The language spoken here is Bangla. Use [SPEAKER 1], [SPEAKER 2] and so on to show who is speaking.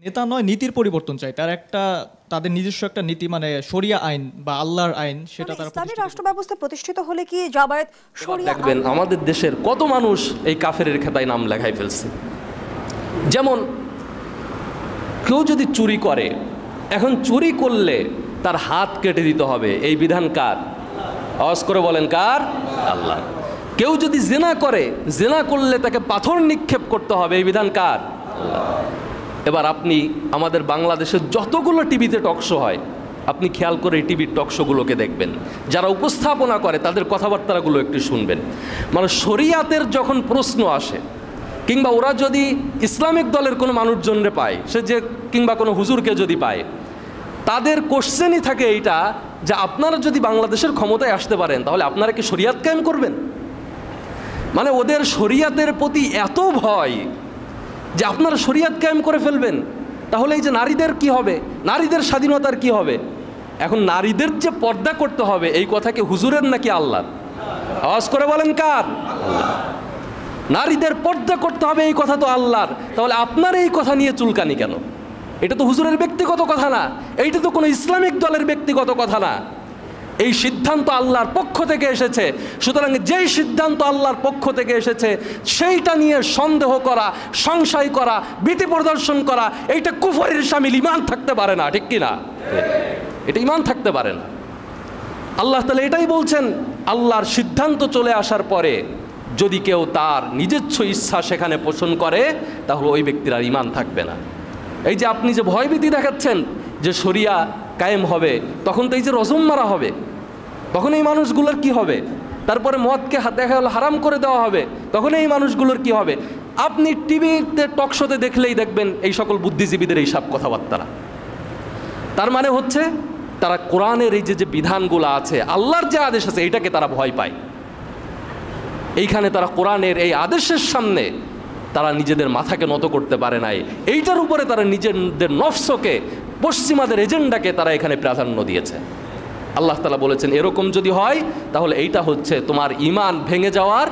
[SPEAKER 1] নেতা নয়, নীতির পরিবর্তন চাই। তার একটা তাদের নিজস্ব একটা নীতি, মানে শরিয়া আইন বা আল্লাহর আইন, সেটা তারা
[SPEAKER 2] ইসলামী রাষ্ট্র ব্যবস্থা প্রতিষ্ঠিত হলে কি জামায়াত শরিয়া
[SPEAKER 3] দেখবেন আমাদের দেশের কত মানুষ এই কাফেরের খেতায় নাম লেখাই ফেলছে। যেমন কেউ যদি চুরি করে, এখন চুরি করলে তার হাত কেটে দিতে হবে, এই বিধান কার? আওয়াজ করে বলেন কার? আল্লাহ। কেউ যদি জেনা করে, জেনা করলে তাকে পাথর নিক্ষেপ করতে হবে, এই বিধান কার? আল্লাহ। এবার আপনি আমাদের বাংলাদেশের যতগুলো টিভিতে টকশো হয়, আপনি খেয়াল করে টিভির টকশোগুলোকে দেখবেন, যারা উপস্থাপনা করে তাদের কথাবার্তাগুলো একটু শুনবেন। মানে শরিয়াতের যখন প্রশ্ন আসে, কিংবা ওরা যদি ইসলামিক দলের কোনো মানুষজনরে পায়, সে যে কিংবা কোনো হুজুরকে যদি পায়, তাদের কোশ্চেনই থাকে এইটা যে আপনারা যদি বাংলাদেশের ক্ষমতায় আসতে পারেন তাহলে আপনারা কি শরিয়াত কায়েম করবেন? মানে ওদের শরিয়াতের প্রতি এত ভয় যে আপনারা শরিয়াত কায়েম করে ফেলবেন, তাহলে এই যে নারীদের কি হবে, নারীদের স্বাধীনতার কি হবে? এখন নারীদের যে পর্দা করতে হবে, এই কথা কি হুজুরের নাকি আল্লাহর? আওয়াজ করে বলেন কার? আল্লাহ। নারীদের পর্দা করতে হবে, এই কথা তো আল্লাহর। তাহলে আপনার এই কথা নিয়ে চুলকানি কেন? এটা তো হুজুরের ব্যক্তিগত কথা না, এইটা তো কোনো ইসলামিক দলের ব্যক্তিগত কথা না। এই সিদ্ধান্ত আল্লাহর পক্ষ থেকে এসেছে। সুতরাং যেই সিদ্ধান্ত আল্লাহর পক্ষ থেকে এসেছে সেইটা নিয়ে সন্দেহ করা, সংশয় করা, ভীতি প্রদর্শন করা, এইটা কুফরের শামিল, ঈমান থাকতে পারে না। ঠিক কি না? এটা ঈমান থাকতে পারে না। আল্লাহ তাআলা এটাই বলছেন, আল্লাহর সিদ্ধান্ত চলে আসার পরে যদি কেউ তার নিজস্ব ইচ্ছা সেখানে পোষণ করে তাহলে ওই ব্যক্তির আর ঈমান থাকবে না। এই যে আপনি যে ভয়ভীতি দেখাচ্ছেন যে শরিয়া কায়েম হবে, তখন তো এই যে রজম মারা হবে, তখন এই মানুষগুলোর কি হবে? তারপরে মদকে দেখা গেল হারাম করে দেওয়া হবে, তখন এই মানুষগুলোর কি হবে? আপনি টিভিতে টকশোতে দেখলেই দেখবেন এই সকল বুদ্ধিজীবীদের এই সব কথাবার্তা। তার মানে হচ্ছে তারা কোরআনের এই যে বিধানগুলো আছে, আল্লাহর যে আদেশ আছে, এইটাকে তারা ভয় পায়। এইখানে তারা কোরআনের এই আদেশের সামনে তারা নিজেদের মাথাকে নত করতে পারে নাই। এইটার উপরে তারা নিজেদের নফসকে, পশ্চিমাদের এজেন্ডাকে তারা এখানে প্রাধান্য দিয়েছে। আল্লাহ তাআলা বলেছেন এরকম যদি হয় তাহলে এইটা হচ্ছে তোমার ঈমান ভেঙে যাওয়ার